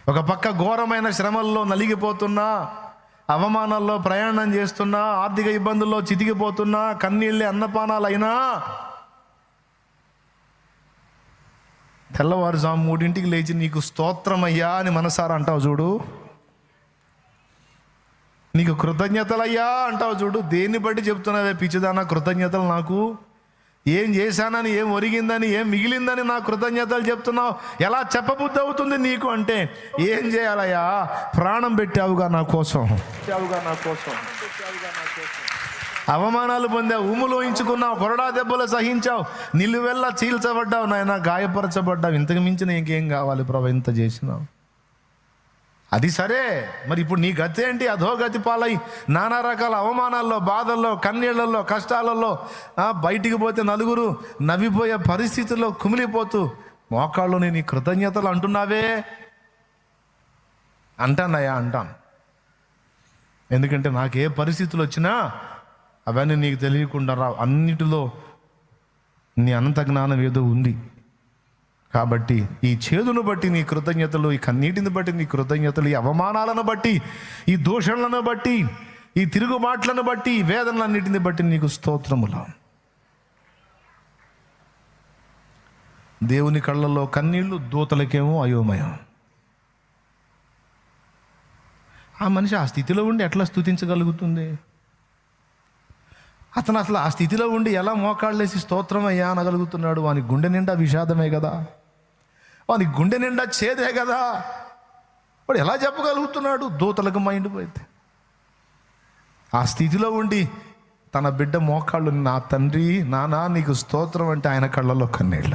ఒక పక్క ఘోరమైన శ్రమల్లో నలిగిపోతున్నా, అవమానాల్లో ప్రయాణం చేస్తున్నా, ఆర్థిక ఇబ్బందుల్లో చితికిపోతున్నా, కన్నీళ్ళే అన్నపానాలైనా తెల్లవారుజాము 3 లేచి నీకు స్తోత్రమయ్యా అని మనసారా అంటావు చూడు, నీకు కృతజ్ఞతలయ్యా అంటావు చూడు. దేన్ని బట్టి చెప్తున్నావే పిచ్చిదానా కృతజ్ఞతలు? నాకు ఏం చేశానని, ఏం ఒరిగిందని, ఏం మిగిలిందని నా కృతజ్ఞతలు చెప్తున్నావు? ఎలా చెప్పబుద్ధి అవుతుంది నీకు అంటే, ఏం చేయాలయ్యా? ప్రాణం పెట్టావుగా నా కోసం, అవమానాలు పొందావు, ఉమ్ములు ఊహించుకున్నావు, కొరడా దెబ్బలు సహించావు, నిలువెల్లా చీల్చబడ్డావు, నాయన గాయపరచబడ్డావు. ఇంతకు మించిన ఇంకేం కావాలి ప్రభు? ఇంత చేసినావు. అది సరే, మరి ఇప్పుడు నీ గతి ఏంటి? అధోగతి పాలై నానా రకాల అవమానాల్లో, బాధల్లో, కన్నీళ్లలో, కష్టాలలో, బయటికి పోతే నలుగురు నవ్విపోయే పరిస్థితుల్లో కుమిలిపోతూ మోకాళ్ళు నీ కృతజ్ఞతలు అంటున్నావే. అంటానయ్యా, అంటాను. ఎందుకంటే నాకు ఏ పరిస్థితులు వచ్చినా అవన్నీ నీకు తెలియకుండా రావు. అన్నిటిలో నీ అనంత జ్ఞానం ఏదో ఉంది. కాబట్టి ఈ చేదును బట్టి నీ కృతజ్ఞతలు, ఈ కన్నీటిని బట్టి నీ కృతజ్ఞతలు, ఈ అవమానాలను బట్టి, ఈ దూషణలను బట్టి, ఈ తిరుగుబాట్లను బట్టి, ఈ వేదనలన్నిటిని బట్టి నీకు స్తోత్రములు. దేవుని కళ్ళల్లో కన్నీళ్లు, దూతలకేమో అయోమయం. ఆ మనిషి ఆ స్థితిలో ఉండి ఎట్లా స్తుతించగలుగుతుంది? అతను అసలు ఆ స్థితిలో ఉండి ఎలా మోకాళ్ళేసి స్తోత్రం అయ్యా అనగలుగుతున్నాడు? వాని గుండె నిండా విషాదమే కదా, వాని గుండె నిండా చేదే కదా. వాడు ఎలా చెప్పగలుగుతున్నాడు? దూతలకు మైండ్ పోయితే. ఆ స్థితిలో ఉండి తన బిడ్డ మోకాళ్ళు, నా తండ్రి, నానా నీకు స్తోత్రం అంటే ఆయన కళ్ళలో కన్నీళ్ళ.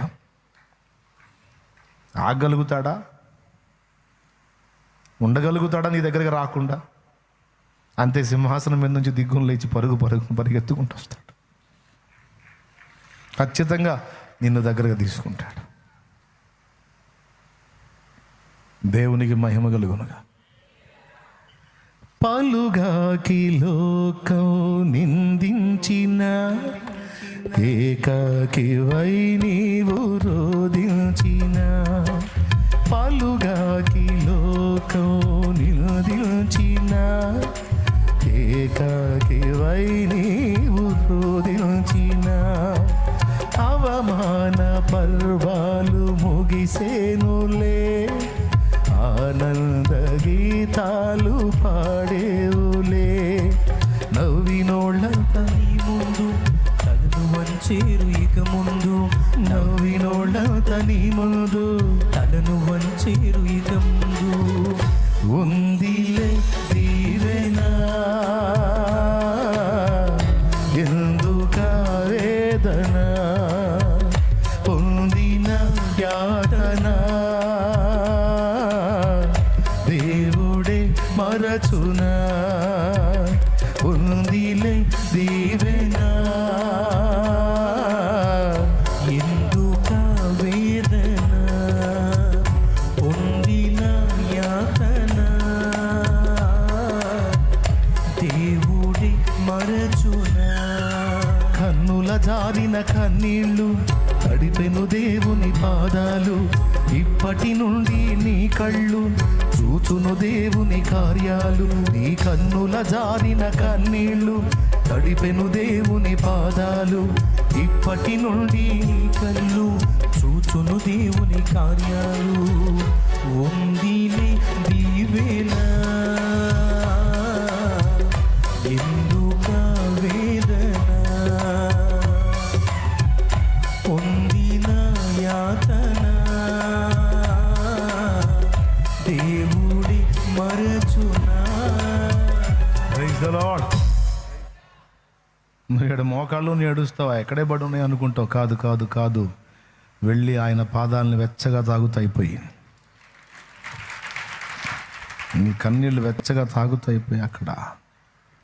ఆగలుగుతాడా? ఉండగలుగుతాడా నీ దగ్గరికి రాకుండా? అంతే, సింహాసనం మీద నుంచి దిగ్గును లేచి పరిగెత్తుకుంటూ వస్తాడు. ఖచ్చితంగా నిన్ను దగ్గరగా తీసుకుంటాడు. దేవునికి మహిమ కలుగునుగా. పలుగాకి లోకం నిందించిన, ఏకాకివై నీవు రోదించిన, పలుగాకి లోకం నిందించిన, ఏకాకివై నీవు రోదించిన, అవమాన పర్వాలు ముగిసేనులే, ఆనంద గీతాలు పాడేవులే, నవ్వినోళ్ళంతా నీ ముందు తలను వంచేరు ఇక ముందు, నవ్వినోళ్ళంతా నీ ముందు తలను వంచేరు ఇక ముందు, ఉందిలే దీవెనా ఎందుక వేదన, పొందిన యాతన దేవుడే మరచునా, ఉందిలే దీవెనా ఎందుక వేదన, పొందిన యాతన దేవుడే మరచునా. కన్నుల జారిన కన్నీళ్ళు తడిపెను దేవుని పాదాలు, ఇప్పటి నుండి నీ కళ్ళు చూచును దేవుని కార్యాలు. నీ కన్నుల జారిన కన్నీళ్ళు తడిపెను దేవుని పాదాలు, ఇప్పటి నుండి నీ కళ్ళు చూచును దేవుని కార్యాలు, ఉందిలే దీవెనా ఎందుక వేదన, పొందిన యాతన దేవుడి మరచునా. Praise the lord. నువ్వు మోకాళ్ళు ఏడుస్తావా? ఎక్కడే పడి ఉన్నాయి అనుకుంటావు. కాదు కాదు కాదు, వెళ్ళి ఆయన పాదాలను వెచ్చగా తాగుతాయిపోయి, నీ కన్నీళ్ళు వెచ్చగా తాగుతాయిపోయి అక్కడ.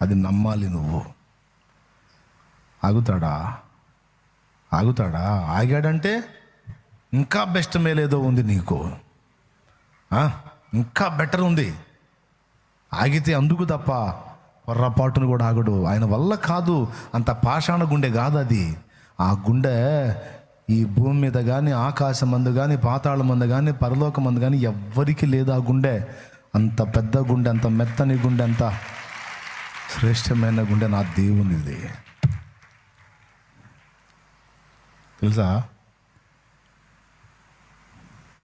అది నమ్మాలి నువ్వు. ఆగుతాడా? ఆగాడంటే ఇంకా బెస్ట్ మేలేదో ఉంది నీకు, ఇంకా బెటర్ ఉంది. ఆగితే అందుకు తప్ప పొర్రపాటును కూడా ఆగడు. ఆయన వల్ల కాదు, అంత పాషాణ గుండె కాదు అది. ఆ గుండె ఈ భూమి మీద కానీ, ఆకాశం మందు కానీ, పాతాళం మందు కానీ, పరలోకం మందు కానీ ఎవ్వరికి లేదు ఆ గుండె. అంత పెద్ద గుండె, అంత మెత్తని గుండె, అంత శ్రేష్టమైన గుండె నా దేవునిది. తెలుసా?